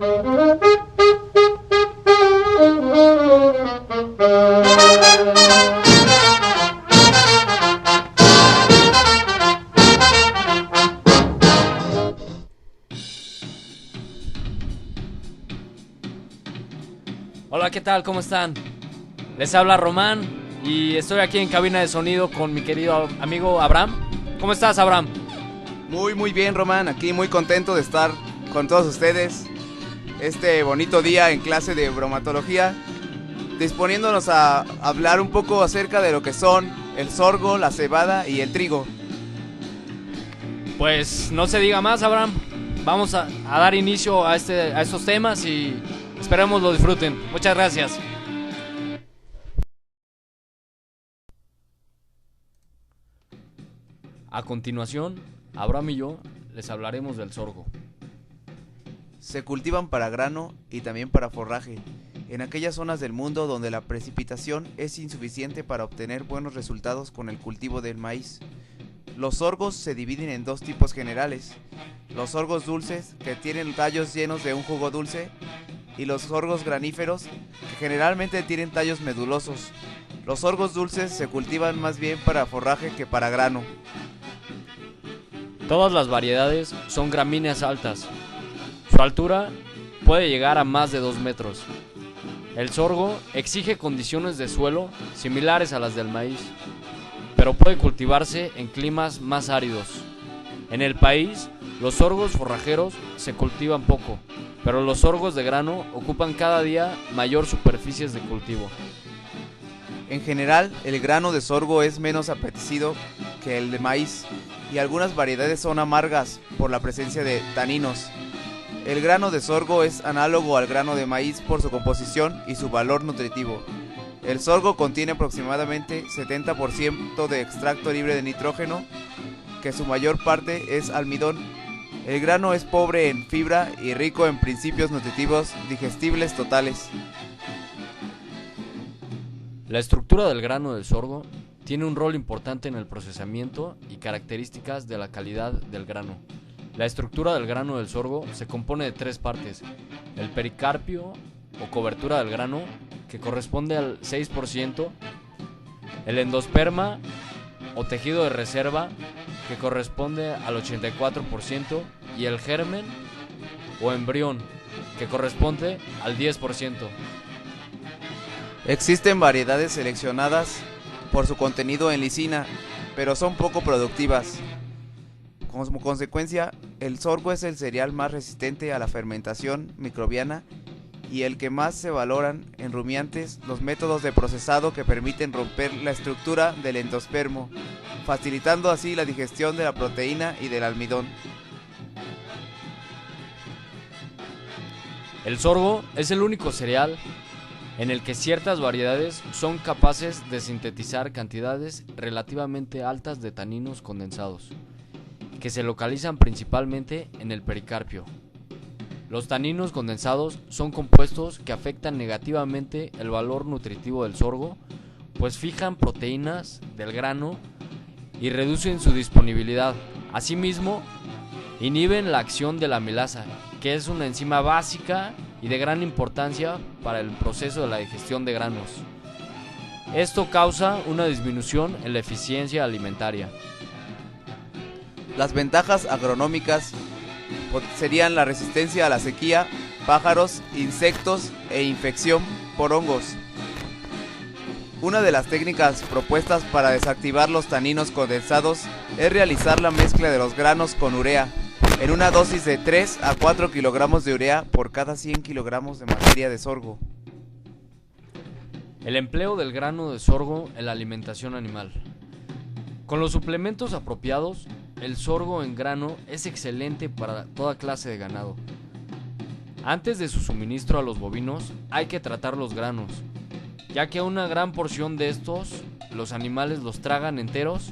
Hola, ¿qué tal? ¿Cómo están? Les habla Román y estoy aquí en cabina de sonido con mi querido amigo Abraham. ¿Cómo estás, Abraham? Muy bien, Román, aquí muy contento de estar con todos ustedes este bonito día en clase de bromatología, disponiéndonos a hablar un poco acerca de lo que son el sorgo, la cebada y el trigo. Pues no se diga más, Abraham. Vamos a dar inicio a estos temas y esperemos lo disfruten. Muchas gracias. A continuación, Abraham y yo les hablaremos del sorgo. Se cultivan para grano y también para forraje, en aquellas zonas del mundo donde la precipitación es insuficiente para obtener buenos resultados con el cultivo del maíz. Los sorgos se dividen en dos tipos generales: los sorgos dulces, que tienen tallos llenos de un jugo dulce, y los sorgos graníferos, que generalmente tienen tallos medulosos. Los sorgos dulces se cultivan más bien para forraje que para grano. Todas las variedades son gramíneas altas. Su altura puede llegar a más de 2 metros. El sorgo exige condiciones de suelo similares a las del maíz, pero puede cultivarse en climas más áridos. En el país, los sorgos forrajeros se cultivan poco, pero los sorgos de grano ocupan cada día mayor superficies de cultivo. En general, el grano de sorgo es menos apetecido que el de maíz, y algunas variedades son amargas por la presencia de taninos. El grano de sorgo es análogo al grano de maíz por su composición y su valor nutritivo. El sorgo contiene aproximadamente 70% de extracto libre de nitrógeno, que su mayor parte es almidón. El grano es pobre en fibra y rico en principios nutritivos digestibles totales. La estructura del grano del sorgo tiene un rol importante en el procesamiento y características de la calidad del grano. La estructura del grano del sorgo se compone de 3 partes: el pericarpio o cobertura del grano, que corresponde al 6%, el endosperma o tejido de reserva, que corresponde al 84%, y el germen o embrión, que corresponde al 10%. Existen variedades seleccionadas por su contenido en lisina, pero son poco productivas. Como consecuencia, el sorgo es el cereal más resistente a la fermentación microbiana y el que más se valoran en rumiantes los métodos de procesado que permiten romper la estructura del endospermo, facilitando así la digestión de la proteína y del almidón. El sorgo es el único cereal en el que ciertas variedades son capaces de sintetizar cantidades relativamente altas de taninos condensados, que se localizan principalmente en el pericarpio. Los taninos condensados son compuestos que afectan negativamente el valor nutritivo del sorgo, pues fijan proteínas del grano y reducen su disponibilidad. Asimismo, inhiben la acción de la amilasa, que es una enzima básica y de gran importancia para el proceso de la digestión de granos. Esto causa una disminución en la eficiencia alimentaria. Las ventajas agronómicas serían la resistencia a la sequía, pájaros, insectos e infección por hongos. Una de las técnicas propuestas para desactivar los taninos condensados es realizar la mezcla de los granos con urea, en una dosis de 3 a 4 kilogramos de urea por cada 100 kilogramos de materia de sorgo. El empleo del grano de sorgo en la alimentación animal. Con los suplementos apropiados, el sorgo en grano es excelente para toda clase de ganado. Antes de su suministro a los bovinos, hay que tratar los granos, ya que una gran porción de estos, los animales los tragan enteros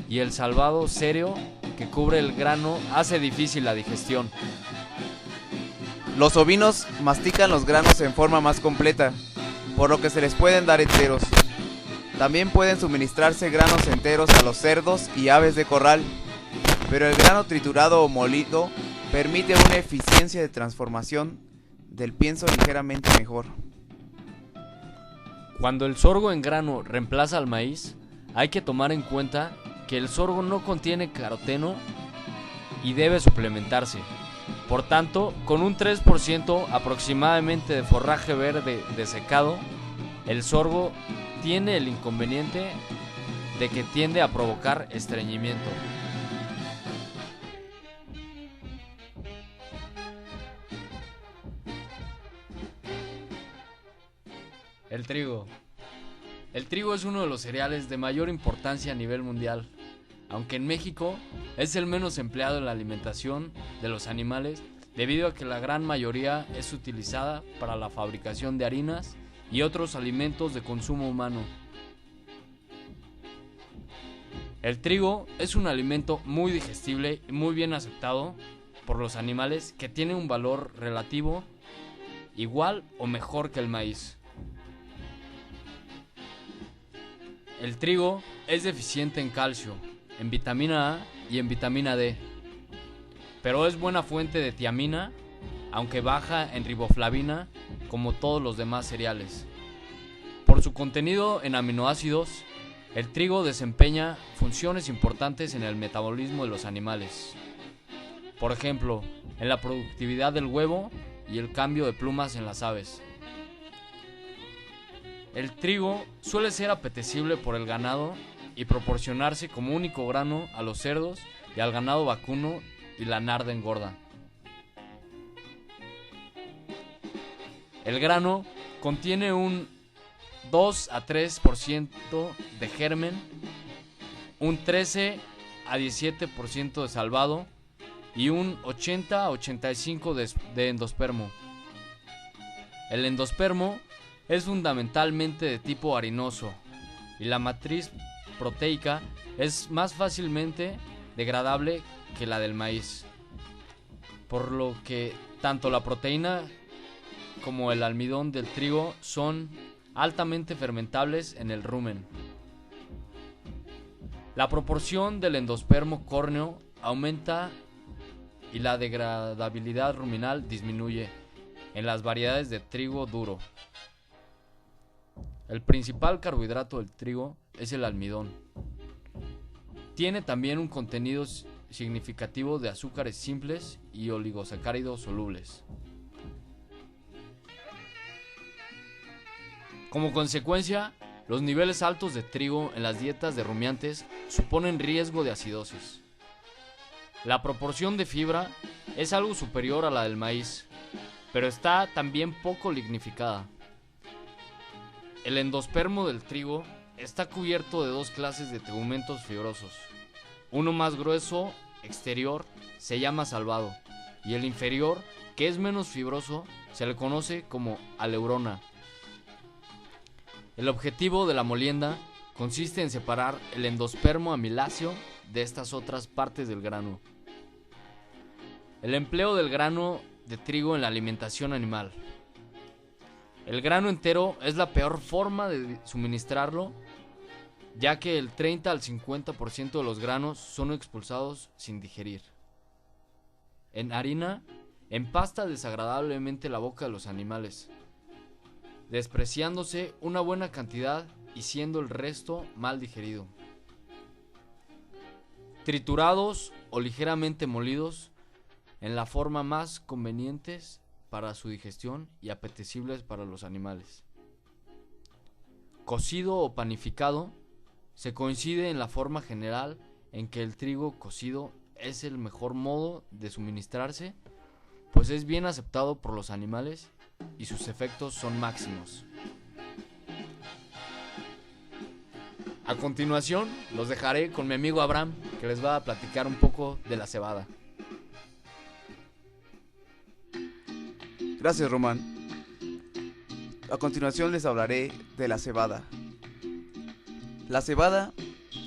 y el salvado séreo que cubre el grano hace difícil la digestión. Los ovinos mastican los granos en forma más completa, por lo que se les pueden dar enteros. También pueden suministrarse granos enteros a los cerdos y aves de corral, pero el grano triturado o molido permite una eficiencia de transformación del pienso ligeramente mejor. Cuando el sorgo en grano reemplaza al maíz, hay que tomar en cuenta que el sorgo no contiene caroteno y debe suplementarse. Por tanto, con un 3% aproximadamente de forraje verde desecado, el sorgo tiene el inconveniente de que tiende a provocar estreñimiento. El trigo. El trigo es uno de los cereales de mayor importancia a nivel mundial, aunque en México es el menos empleado en la alimentación de los animales debido a que la gran mayoría es utilizada para la fabricación de harinas y otros alimentos de consumo humano. El trigo es un alimento muy digestible y muy bien aceptado por los animales que tiene un valor relativo igual o mejor que el maíz. El trigo es deficiente en calcio, en vitamina A y en vitamina D, pero es buena fuente de tiamina, aunque baja en riboflavina como todos los demás cereales. Por su contenido en aminoácidos, el trigo desempeña funciones importantes en el metabolismo de los animales. Por ejemplo, en la productividad del huevo y el cambio de plumas en las aves. El trigo suele ser apetecible por el ganado y proporcionarse como único grano a los cerdos y al ganado vacuno y lanar de engorda. El grano contiene un 2 a 3% de germen, un 13 a 17% de salvado y un 80 a 85% de endospermo. El endospermo es fundamentalmente de tipo harinoso y la matriz proteica es más fácilmente degradable que la del maíz, por lo que tanto la proteína como el almidón del trigo son altamente fermentables en el rumen. La proporción del endospermo córneo aumenta y la degradabilidad ruminal disminuye en las variedades de trigo duro. El principal carbohidrato del trigo es el almidón. Tiene también un contenido significativo de azúcares simples y oligosacáridos solubles. Como consecuencia, los niveles altos de trigo en las dietas de rumiantes suponen riesgo de acidosis. La proporción de fibra es algo superior a la del maíz, pero está también poco lignificada. El endospermo del trigo está cubierto de dos clases de tegumentos fibrosos. Uno más grueso, exterior, se llama salvado, y el inferior, que es menos fibroso, se le conoce como aleurona. El objetivo de la molienda consiste en separar el endospermo amiláceo de estas otras partes del grano. El empleo del grano de trigo en la alimentación animal. El grano entero es la peor forma de suministrarlo, ya que el 30 al 50% de los granos son expulsados sin digerir. En harina, empasta desagradablemente la boca de los animales, despreciándose una buena cantidad y siendo el resto mal digerido. Triturados o ligeramente molidos en la forma más convenientes para su digestión y apetecibles para los animales. Cocido o panificado, se coincide en la forma general en que el trigo cocido es el mejor modo de suministrarse, pues es bien aceptado por los animales y sus efectos son máximos. A continuación, los dejaré con mi amigo Abraham, que les va a platicar un poco de la cebada. Gracias, Román. A continuación les hablaré de la cebada. La cebada,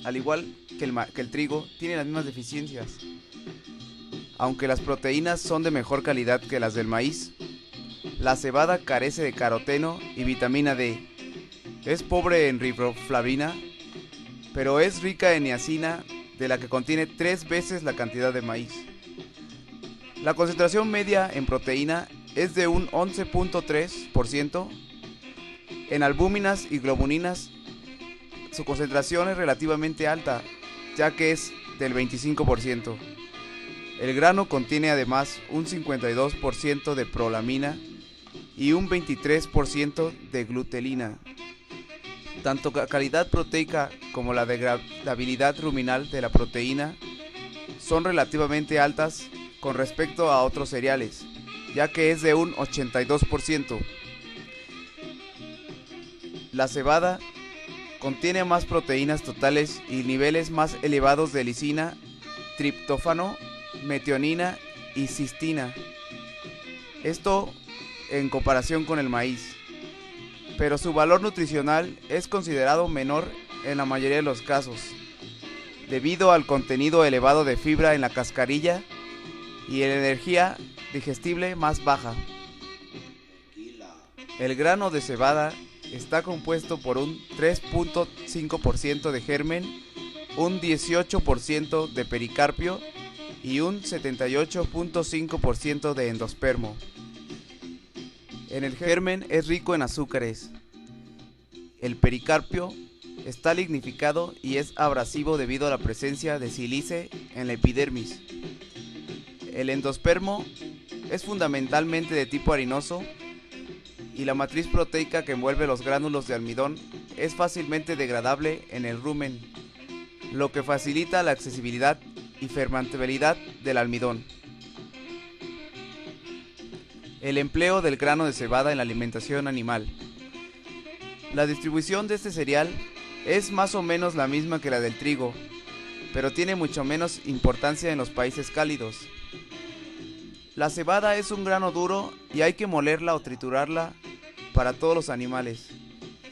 al igual que el trigo, tiene las mismas deficiencias. Aunque las proteínas son de mejor calidad que las del maíz, la cebada carece de caroteno y vitamina D. Es pobre en riboflavina, pero es rica en niacina, de la que contiene 3 veces la cantidad de maíz. La concentración media en proteína es de un 11.3%. En albúminas y globulinas su concentración es relativamente alta, ya que es del 25%. El grano contiene además un 52% de prolamina y un 23% de glutelina. Tanto la calidad proteica como la degradabilidad ruminal de la proteína son relativamente altas con respecto a otros cereales, ya que es de un 82%. La cebada contiene más proteínas totales y niveles más elevados de lisina, triptófano, metionina y cistina. Esto en comparación con el maíz, pero su valor nutricional es considerado menor en la mayoría de los casos, debido al contenido elevado de fibra en la cascarilla y la energía digestible más baja. El grano de cebada está compuesto por un 3.5% de germen, un 18% de pericarpio y un 78.5% de endospermo. En el germen es rico en azúcares. El pericarpio está lignificado y es abrasivo debido a la presencia de sílice en la epidermis. El endospermo es fundamentalmente de tipo harinoso y la matriz proteica que envuelve los gránulos de almidón es fácilmente degradable en el rumen, lo que facilita la accesibilidad y fermentabilidad del almidón. El empleo del grano de cebada en la alimentación animal. La distribución de este cereal es más o menos la misma que la del trigo, pero tiene mucho menos importancia en los países cálidos. La cebada es un grano duro y hay que molerla o triturarla para todos los animales,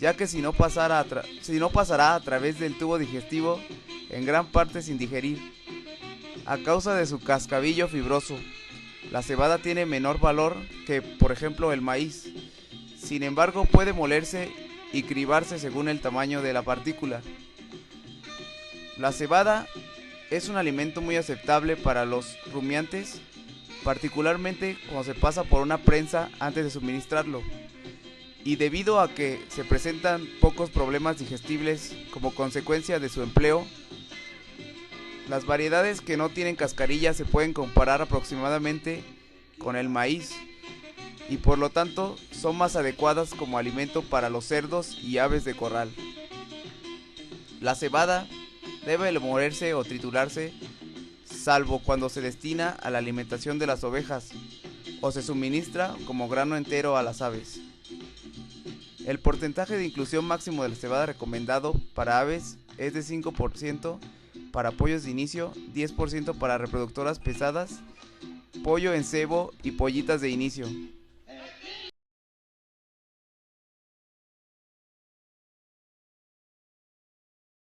ya que si no pasará a través del tubo digestivo en gran parte sin digerir, a causa de su cascabillo fibroso. La cebada tiene menor valor que, por ejemplo, el maíz. Sin embargo, puede molerse y cribarse según el tamaño de la partícula. La cebada es un alimento muy aceptable para los rumiantes, particularmente cuando se pasa por una prensa antes de suministrarlo. Y debido a que se presentan pocos problemas digestibles como consecuencia de su empleo, las variedades que no tienen cascarilla se pueden comparar aproximadamente con el maíz y por lo tanto son más adecuadas como alimento para los cerdos y aves de corral. La cebada debe molerse o triturarse salvo cuando se destina a la alimentación de las ovejas o se suministra como grano entero a las aves. El porcentaje de inclusión máximo de la cebada recomendado para aves es de 5%, para pollos de inicio, 10% para reproductoras pesadas, pollo en cebo y pollitas de inicio.